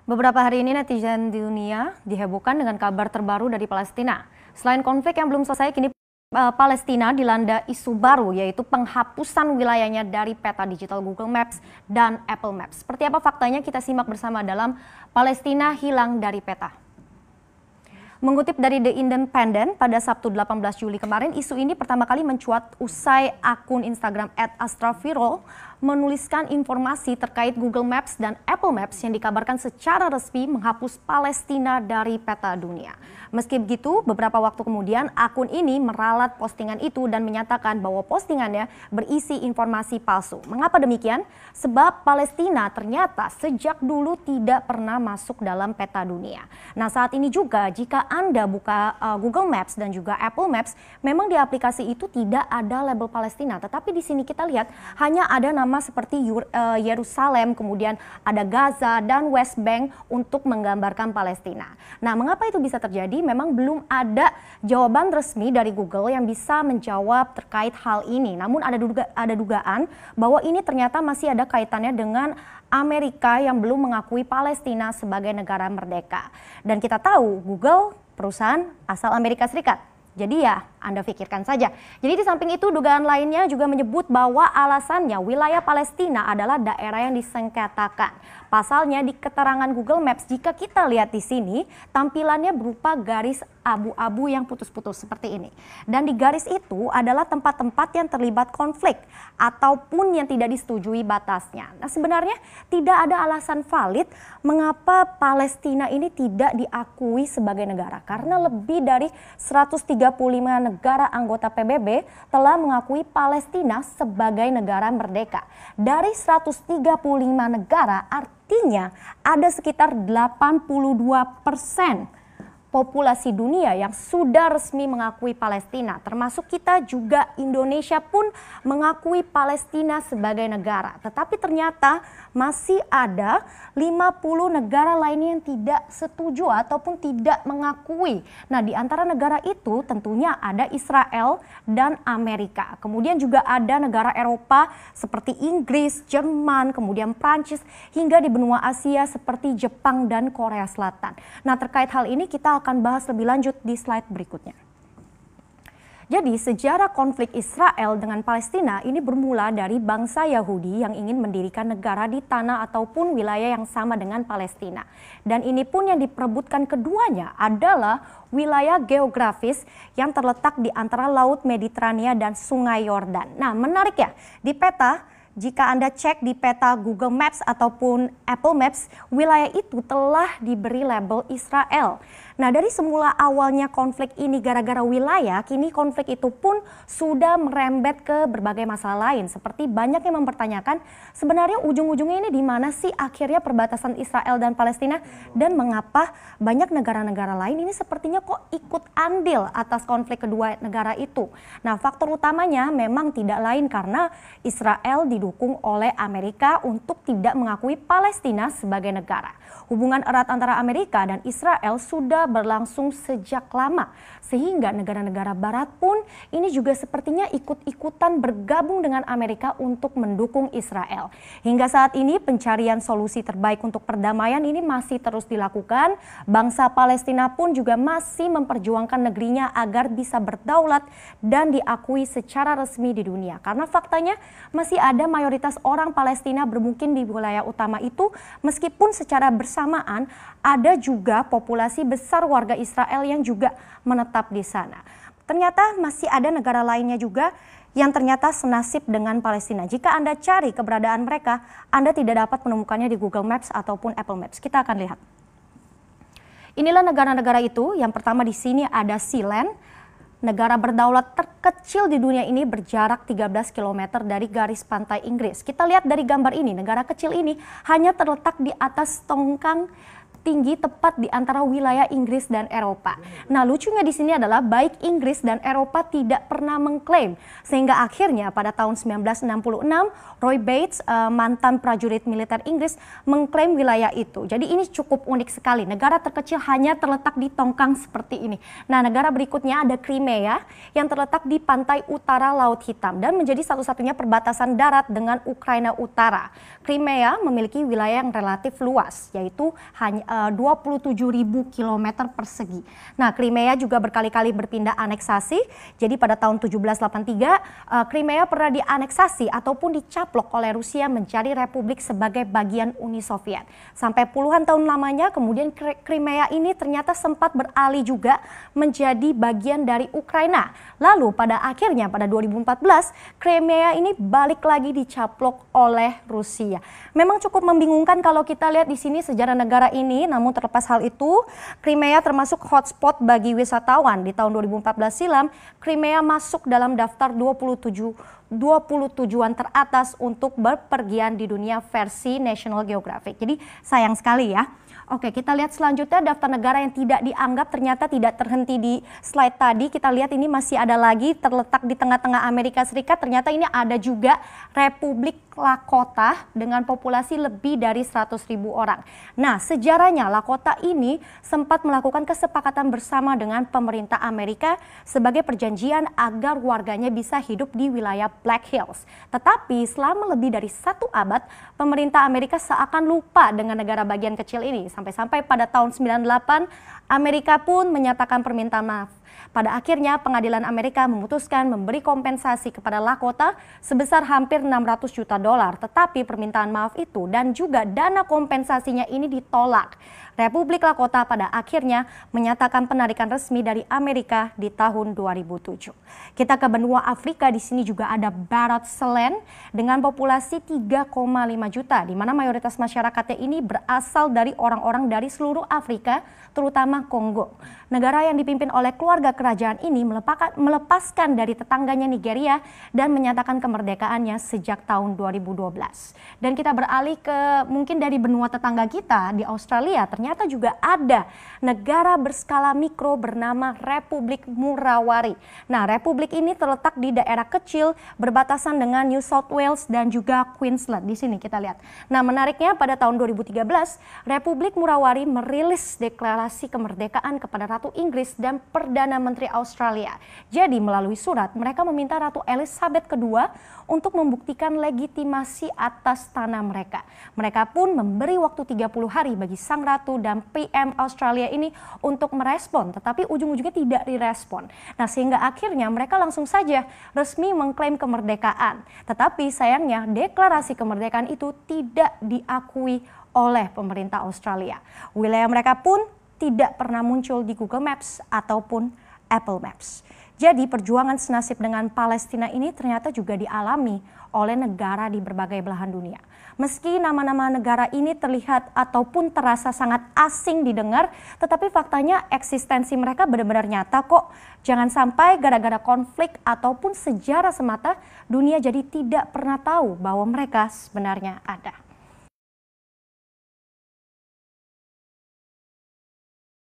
Beberapa hari ini netizen di dunia dihebohkan dengan kabar terbaru dari Palestina. Selain konflik yang belum selesai, kini Palestina dilanda isu baru, yaitu penghapusan wilayahnya dari peta digital Google Maps dan Apple Maps. Seperti apa faktanya, kita simak bersama dalam Palestina Hilang dari Peta. Mengutip dari The Independent, pada Sabtu 18 Juli kemarin, isu ini pertama kali mencuat usai akun Instagram @astrafirol menuliskan informasi terkait Google Maps dan Apple Maps yang dikabarkan secara resmi menghapus Palestina dari peta dunia. Meski begitu, beberapa waktu kemudian akun ini meralat postingan itu dan menyatakan bahwa postingannya berisi informasi palsu. Mengapa demikian? Sebab Palestina ternyata sejak dulu tidak pernah masuk dalam peta dunia. Nah, saat ini juga jika Anda buka Google Maps dan juga Apple Maps, memang di aplikasi itu tidak ada label Palestina, tetapi di sini kita lihat hanya ada nama seperti Yerusalem, kemudian ada Gaza dan West Bank untuk menggambarkan Palestina. Nah, mengapa itu bisa terjadi? Memang belum ada jawaban resmi dari Google yang bisa menjawab terkait hal ini. Namun ada dugaan bahwa ini ternyata masih ada kaitannya dengan Amerika yang belum mengakui Palestina sebagai negara merdeka. Dan kita tahu Google perusahaan asal Amerika Serikat. Jadi ya, Anda pikirkan saja. Jadi di samping itu, dugaan lainnya juga menyebut bahwa alasannya wilayah Palestina adalah daerah yang disengketakan. Pasalnya di keterangan Google Maps, jika kita lihat di sini, tampilannya berupa garis abu-abu yang putus-putus seperti ini. Dan di garis itu adalah tempat-tempat yang terlibat konflik ataupun yang tidak disetujui batasnya. Nah, sebenarnya tidak ada alasan valid mengapa Palestina ini tidak diakui sebagai negara. Karena lebih dari 135 negara anggota PBB telah mengakui Palestina sebagai negara merdeka. Dari 135 negara, artinya ada sekitar 82% populasi dunia yang sudah resmi mengakui Palestina, termasuk kita juga. Indonesia pun mengakui Palestina sebagai negara. Tetapi ternyata masih ada 50 negara lainnya yang tidak setuju ataupun tidak mengakui. Nah, di antara negara itu tentunya ada Israel dan Amerika. Kemudian juga ada negara Eropa seperti Inggris, Jerman, kemudian Prancis, hingga di benua Asia seperti Jepang dan Korea Selatan. Nah, terkait hal ini kita akan bahas lebih lanjut di slide berikutnya. Jadi sejarah konflik Israel dengan Palestina ini bermula dari bangsa Yahudi yang ingin mendirikan negara di tanah ataupun wilayah yang sama dengan Palestina. Dan ini pun yang diperebutkan keduanya adalah wilayah geografis yang terletak di antara Laut Mediterania dan Sungai Yordan. Nah, menarik ya, di peta, jika Anda cek di peta Google Maps ataupun Apple Maps, wilayah itu telah diberi label Israel. Nah, dari semula awalnya konflik ini gara-gara wilayah, kini konflik itu pun sudah merembet ke berbagai masalah lain. Seperti banyak yang mempertanyakan sebenarnya ujung-ujungnya ini di mana sih akhirnya perbatasan Israel dan Palestina, dan mengapa banyak negara-negara lain ini sepertinya kok ikut andil atas konflik kedua negara itu. Nah, faktor utamanya memang tidak lain karena Israel didukung oleh Amerika untuk tidak mengakui Palestina sebagai negara. Hubungan erat antara Amerika dan Israel sudah berlangsung sejak lama, sehingga negara-negara barat pun ini juga sepertinya ikut-ikutan bergabung dengan Amerika untuk mendukung Israel. Hingga saat ini pencarian solusi terbaik untuk perdamaian ini masih terus dilakukan. Bangsa Palestina pun juga masih memperjuangkan negerinya agar bisa berdaulat dan diakui secara resmi di dunia. Karena faktanya masih ada mayoritas orang Palestina bermukim di wilayah utama itu, meskipun secara bersamaan ada juga populasi besar warga Israel yang juga menetap di sana. Ternyata masih ada negara lainnya juga yang ternyata senasib dengan Palestina. Jika Anda cari keberadaan mereka, Anda tidak dapat menemukannya di Google Maps ataupun Apple Maps. Kita akan lihat. Inilah negara-negara itu. Yang pertama di sini ada Sealand. Negara berdaulat terkecil di dunia ini berjarak 13 km dari garis pantai Inggris. Kita lihat dari gambar ini, negara kecil ini hanya terletak di atas tongkang tinggi tepat di antara wilayah Inggris dan Eropa. Nah, lucunya di sini adalah baik Inggris dan Eropa tidak pernah mengklaim, sehingga akhirnya pada tahun 1966 Roy Bates, mantan prajurit militer Inggris, mengklaim wilayah itu. Jadi ini cukup unik sekali. Negara terkecil hanya terletak di tongkang seperti ini. Nah, negara berikutnya ada Crimea yang terletak di pantai utara Laut Hitam dan menjadi satu-satunya perbatasan darat dengan Ukraina Utara. Crimea memiliki wilayah yang relatif luas, yaitu hanya 27.000 km persegi. Nah, Crimea juga berkali-kali berpindah aneksasi. Jadi pada tahun 1783, Crimea pernah dianeksasi ataupun dicaplok oleh Rusia menjadi republik sebagai bagian Uni Soviet. Sampai puluhan tahun lamanya, kemudian Crimea ini ternyata sempat beralih juga menjadi bagian dari Ukraina. Lalu pada akhirnya pada 2014, Crimea ini balik lagi dicaplok oleh Rusia. Memang cukup membingungkan kalau kita lihat di sini sejarah negara ini, namun terlepas hal itu, Crimea termasuk hotspot bagi wisatawan. Di tahun 2014 silam, Crimea masuk dalam daftar 20 tujuan teratas untuk berpergian di dunia versi National Geographic. Jadi sayang sekali ya. Oke, kita lihat selanjutnya daftar negara yang tidak dianggap ternyata tidak terhenti di slide tadi. Kita lihat ini masih ada lagi terletak di tengah-tengah Amerika Serikat. Ternyata ini ada juga Republik Lakota dengan populasi lebih dari 100.000 orang. Nah, sejarahnya Lakota ini sempat melakukan kesepakatan bersama dengan pemerintah Amerika sebagai perjanjian agar warganya bisa hidup di wilayah Black Hills. Tetapi selama lebih dari 1 abad, pemerintah Amerika seakan lupa dengan negara bagian kecil ini. Sampai-sampai pada tahun 98, Amerika pun menyatakan permintaan maaf. Pada akhirnya pengadilan Amerika memutuskan memberi kompensasi kepada Lakota sebesar hampir 600 juta dolar. Tetapi permintaan maaf itu dan juga dana kompensasinya ini ditolak. Republik Lakota pada akhirnya menyatakan penarikan resmi dari Amerika di tahun 2007. Kita ke benua Afrika, di sini juga ada Barat Selen dengan populasi 3,5 juta, di mana mayoritas masyarakatnya ini berasal dari orang-orang dari seluruh Afrika, terutama Kongo. Negara yang dipimpin oleh keluarga kerajaan ini melepaskan dari tetangganya Nigeria dan menyatakan kemerdekaannya sejak tahun 2012. Dan kita beralih ke mungkin dari benua tetangga kita di Australia, ternyata juga ada negara berskala mikro bernama Republik Murawari. Nah, republik ini terletak di daerah kecil berbatasan dengan New South Wales dan juga Queensland. Di sini kita lihat. Nah, menariknya pada tahun 2013, Republik Murawari merilis deklarasi kemerdekaan kepada Ratu Inggris dan Perdana Menteri Australia. Jadi melalui surat, mereka meminta Ratu Elizabeth II untuk membuktikan legitimasi atas tanah mereka. Mereka pun memberi waktu 30 hari bagi Sang Ratu dan PM Australia ini untuk merespon, tetapi ujung-ujungnya tidak direspon. Nah, sehingga akhirnya mereka langsung saja resmi mengklaim kemerdekaan. Tetapi sayangnya deklarasi kemerdekaan itu tidak diakui oleh pemerintah Australia. Wilayah mereka pun tidak pernah muncul di Google Maps ataupun Apple Maps. Jadi perjuangan senasib dengan Palestina ini ternyata juga dialami oleh negara di berbagai belahan dunia. Meski nama-nama negara ini terlihat ataupun terasa sangat asing didengar, tetapi faktanya eksistensi mereka benar-benar nyata kok. Jangan sampai gara-gara konflik ataupun sejarah semata, dunia jadi tidak pernah tahu bahwa mereka sebenarnya ada.